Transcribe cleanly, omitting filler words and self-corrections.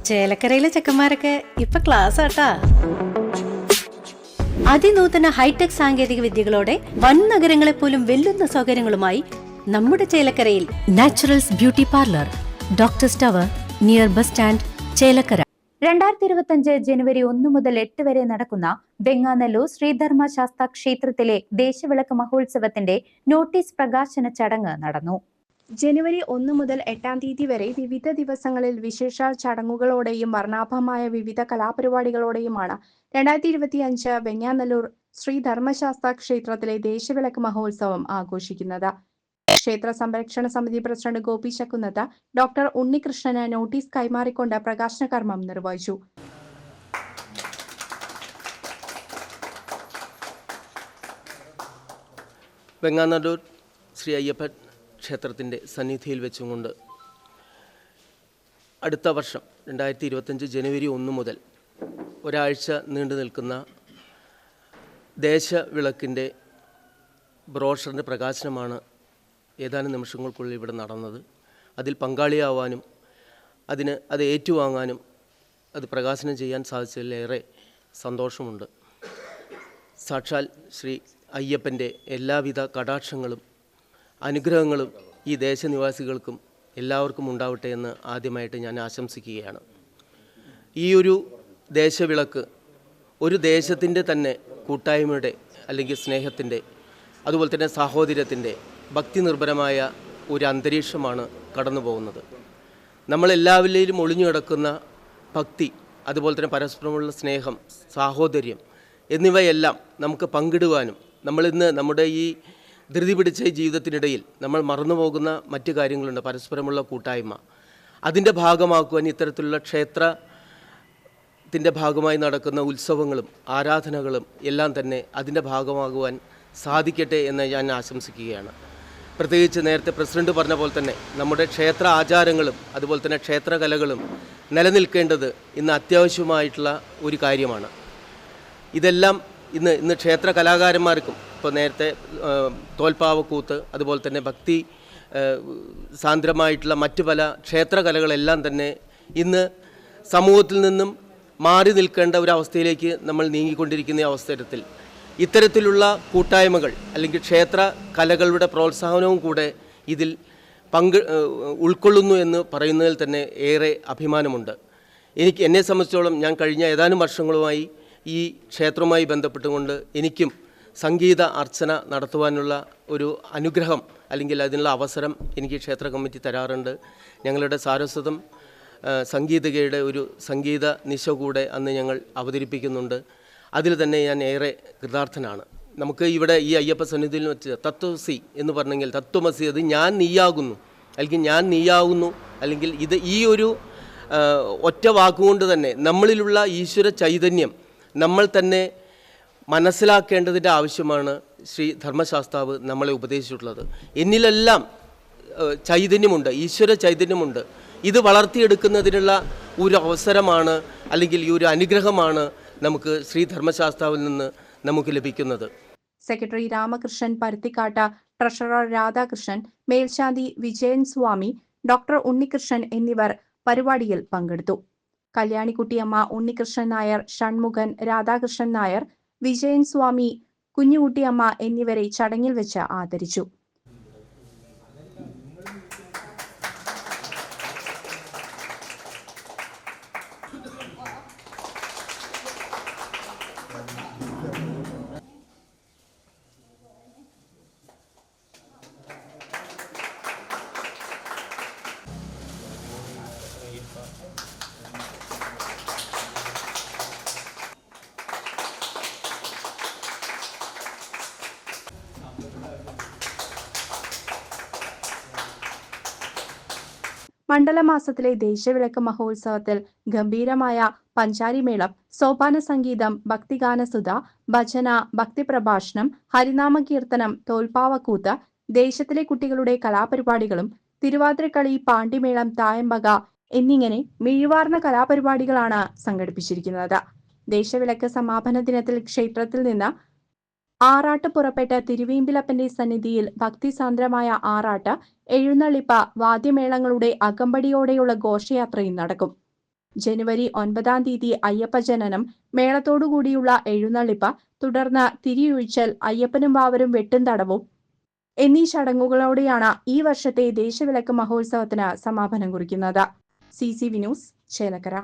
ചേലക്കരയിലെ ചെക്കന്മാരൊക്കെ ഇപ്പൊ ക്ലാസ് ആട്ടാ. അതിനൂതന ഹൈടെക് സാങ്കേതിക വിദ്യകളോടെ വൻ നഗരങ്ങളെ പോലും വെല്ലുന്ന സൗകര്യങ്ങളുമായി നമ്മുടെ ചേലക്കരയിൽ naturals beauty parlour, doctors tower, near bus stand, Chelakkara. 2025 ജനുവരി 1 മുതൽ 8 വരെ നടക്കുന്ന വെങ്ങാനല്ലൂർ ശ്രീധർമ്മശാസ്താ ക്ഷേത്രത്തിലെ ദേശവിളക്ക് മഹോത്സവത്തിന്റെ നോട്ടീസ് പ്രകാശന ചടങ്ങ് നടന്നു. ജനുവരി 1 മുതൽ 8 തീയതി വരെ വിവിധ ദിവസങ്ങളിൽ വിശേഷാൽ ചടങ്ങുകളോടെയും വർണ്ണാഭമായ വിവിധ കലാപരിപാടികളോടെയുമാണ് 2025 വെങ്ങാനല്ലൂർ ശ്രീധർമ്മശാസ്താ ക്ഷേത്രത്തിലെ ദേശവിളക്ക് മഹോത്സവം ആഘോഷിക്കുന്നത്. ക്ഷേത്ര സംരക്ഷണ സമിതി പ്രസിഡന്റ് ഗോപി ചക്കുന്നത്ത് ഡോക്ടർ ഉണ്ണികൃഷ്ണന് നോട്ടീസ് കൈമാറിക്കൊണ്ട് പ്രകാശന കർമ്മം നിർവഹിച്ചു. വെങ്ങാനല്ലൂർ ശ്രീ അയ്യപ്പൻ ക്ഷേത്രത്തിൻ്റെ സന്നിധിയിൽ വെച്ചുകൊണ്ട് അടുത്ത വർഷം 2025 ജനുവരി 1 മുതൽ ഒരാഴ്ച നീണ്ടു നിൽക്കുന്ന ദേശവിളക്കിൻ്റെ ബ്രോഷറിൻ്റെ പ്രകാശനമാണ് ഏതാനും നിമിഷങ്ങൾക്കുള്ളിൽ ഇവിടെ നടന്നത്. അതിൽ പങ്കാളിയാവാനും അത് ഏറ്റുവാങ്ങാനും അത് പ്രകാശനം ചെയ്യാൻ സാധിച്ചതിൽ ഏറെ സന്തോഷമുണ്ട്. സാക്ഷാൽ ശ്രീ അയ്യപ്പൻ്റെ എല്ലാവിധ കടാക്ഷങ്ങളും അനുഗ്രഹങ്ങളും ഈ ദേശനിവാസികൾക്കും എല്ലാവർക്കും ഉണ്ടാവട്ടെ എന്ന് ആദ്യമായിട്ട് ഞാൻ ആശംസിക്കുകയാണ്. ഈ ഒരു ദേശവിളക്ക് ഒരു ദേശത്തിൻ്റെ തന്നെ കൂട്ടായ്മയുടെ അല്ലെങ്കിൽ സ്നേഹത്തിൻ്റെ, അതുപോലെ തന്നെ സാഹോദര്യത്തിൻ്റെ, ഭക്തി നിർഭരമായ ഒരു അന്തരീക്ഷമാണ് കടന്നു പോകുന്നത്. നമ്മളെല്ലാവരിലും ഒളിഞ്ഞു കിടക്കുന്ന ഭക്തി, അതുപോലെ തന്നെ പരസ്പരമുള്ള സ്നേഹം, സാഹോദര്യം എന്നിവയെല്ലാം നമുക്ക് പങ്കിടുവാനും നമ്മളിന്ന് നമ്മുടെ ഈ ധൃതി പിടിച്ച ജീവിതത്തിനിടയിൽ നമ്മൾ മറന്നുപോകുന്ന മറ്റു കാര്യങ്ങളുണ്ട്. പരസ്പരമുള്ള കൂട്ടായ്മ, അതിൻ്റെ ഭാഗമാക്കുവാൻ ഇത്തരത്തിലുള്ള ക്ഷേത്രത്തിൻ്റെ ഭാഗമായി നടക്കുന്ന ഉത്സവങ്ങളും ആരാധനകളും എല്ലാം തന്നെ അതിൻ്റെ ഭാഗമാകുവാൻ സാധിക്കട്ടെ എന്ന് ഞാൻ ആശംസിക്കുകയാണ്. പ്രത്യേകിച്ച് നേരത്തെ പ്രസിഡന്റ് പറഞ്ഞ പോലെ തന്നെ നമ്മുടെ ക്ഷേത്ര ആചാരങ്ങളും അതുപോലെ തന്നെ ക്ഷേത്രകലകളും നിലനിൽക്കേണ്ടത് ഇന്ന് അത്യാവശ്യമായിട്ടുള്ള ഒരു കാര്യമാണ്. ഇതെല്ലാം ഇന്ന് ക്ഷേത്ര കലാകാരന്മാർക്കും ഇപ്പോൾ നേരത്തെ തോൽപ്പാവക്കൂത്ത്, അതുപോലെ തന്നെ ഭക്തി സാന്ദ്രമായിട്ടുള്ള മറ്റു പല ക്ഷേത്രകലകളെല്ലാം തന്നെ ഇന്ന് സമൂഹത്തിൽ നിന്നും മാറി നിൽക്കേണ്ട ഒരവസ്ഥയിലേക്ക് നമ്മൾ നീങ്ങിക്കൊണ്ടിരിക്കുന്ന അവസരത്തിൽ ഇത്തരത്തിലുള്ള കൂട്ടായ്മകൾ അല്ലെങ്കിൽ ക്ഷേത്ര കലകളുടെ പ്രോത്സാഹനവും കൂടെ ഇതിൽ ഉൾക്കൊള്ളുന്നു എന്ന് പറയുന്നതിൽ തന്നെ ഏറെ അഭിമാനമുണ്ട്. എന്നെ സംബന്ധിച്ചോളം ഞാൻ കഴിഞ്ഞ ഏതാനും വർഷങ്ങളുമായി ഈ ക്ഷേത്രവുമായി ബന്ധപ്പെട്ടുകൊണ്ട് എനിക്കും സംഗീത അർച്ചന നടത്തുവാനുള്ള ഒരു അനുഗ്രഹം അല്ലെങ്കിൽ അതിനുള്ള അവസരം എനിക്ക് ക്ഷേത്ര കമ്മിറ്റി തരാറുണ്ട്. ഞങ്ങളുടെ സാരസ്വതം സംഗീതികയുടെ ഒരു സംഗീത നിശ കൂടെ അന്ന് ഞങ്ങൾ അവതരിപ്പിക്കുന്നുണ്ട്. അതിൽ തന്നെ ഞാൻ ഏറെ കൃതാർത്ഥനാണ്. നമുക്ക് ഇവിടെ ഈ അയ്യപ്പ സന്നിധിയിൽ വെച്ച് തത്വസി എന്ന് പറഞ്ഞെങ്കിൽ തത്വമസി, അത് ഞാൻ നീയാകുന്നു അല്ലെങ്കിൽ ഞാൻ നീയാകുന്നു അല്ലെങ്കിൽ ഇത് ഈ ഒരു ഒറ്റ വാക്കുകൊണ്ട് തന്നെ നമ്മളിലുള്ള ഈശ്വര ചൈതന്യം നമ്മൾ തന്നെ മനസ്സിലാക്കേണ്ടതിൻ്റെ ആവശ്യമാണ് ശ്രീ ധർമ്മശാസ്താവ് നമ്മളെ ഉപദേശിച്ചിട്ടുള്ളത്. എന്നിലെല്ലാം ചൈതന്യമുണ്ട്, ഈശ്വര ചൈതന്യമുണ്ട്. ഇത് വളർത്തിയെടുക്കുന്നതിനുള്ള ഒരു അവസരമാണ് അല്ലെങ്കിൽ ഈ ഒരു അനുഗ്രഹമാണ് നമുക്ക് ശ്രീ ധർമ്മശാസ്താവിൽ നിന്ന് നമുക്ക് ലഭിക്കുന്നത്. സെക്രട്ടറി രാമകൃഷ്ണൻ പരുത്തിക്കാട്ട്, ട്രഷറർ രാധാകൃഷ്ണൻ, മേൽശാന്തി വിജയൻ സ്വാമി, ഡോക്ടർ ഉണ്ണികൃഷ്ണൻ എന്നിവർ പരിപാടിയിൽ പങ്കെടുത്തു. കല്യാണിക്കുട്ടിയമ്മ, ഉണ്ണികൃഷ്ണൻ നായർ, ഷൺമുഖൻ, രാധാകൃഷ്ണൻ നായർ, വിജയൻ സ്വാമി, കുഞ്ഞുകുട്ടിയമ്മ എന്നിവരെ ചടങ്ങിൽ വെച്ച് ആദരിച്ചു. മണ്ഡലമാസത്തിലെ ദേശവിളക്ക് മഹോത്സവത്തിൽ ഗംഭീരമായ പഞ്ചാരിമേളം, സോപാന സംഗീതം, ഭക്തിഗാനസുധ, ഭജന, ഭക്തിപ്രഭാഷണം, ഹരിനാമ കീർത്തനം, തോൽപ്പാവക്കൂത്ത്, ദേശത്തിലെ കുട്ടികളുടെ കലാപരിപാടികളും തിരുവാതിരക്കളി, പാണ്ടിമേളം, തായമ്പക എന്നിങ്ങനെ മിഴിവാർന്ന കലാപരിപാടികളാണ് സംഘടിപ്പിച്ചിരിക്കുന്നത്. ദേശവിളക്ക് സമാപന ദിനത്തിൽ ക്ഷേത്രത്തിൽ നിന്ന് ആറാട്ട് പുറപ്പെട്ട തിരുവീമ്പിലപ്പന്റെ സന്നിധിയിൽ ഭക്തിസാന്ദ്രമായ ആറാട്ട്, എഴുന്നള്ളിപ്പ്, വാദ്യമേളങ്ങളുടെ അകമ്പടിയോടെയുള്ള ഘോഷയാത്രയും നടക്കും. ജനുവരി 9 അയ്യപ്പ ജനനം, മേളത്തോടുകൂടിയുള്ള എഴുന്നള്ളിപ്പ്, തുടർന്ന് തിരിയൊഴിച്ചൽ, അയ്യപ്പനും വാവരും വെട്ടും തടവും എന്നീ ചടങ്ങുകളോടെയാണ് ഈ വർഷത്തെ ദേശവിളക്ക് മഹോത്സവത്തിന് സമാപനം കുറിക്കുന്നത്. CCV news, Chelakkara.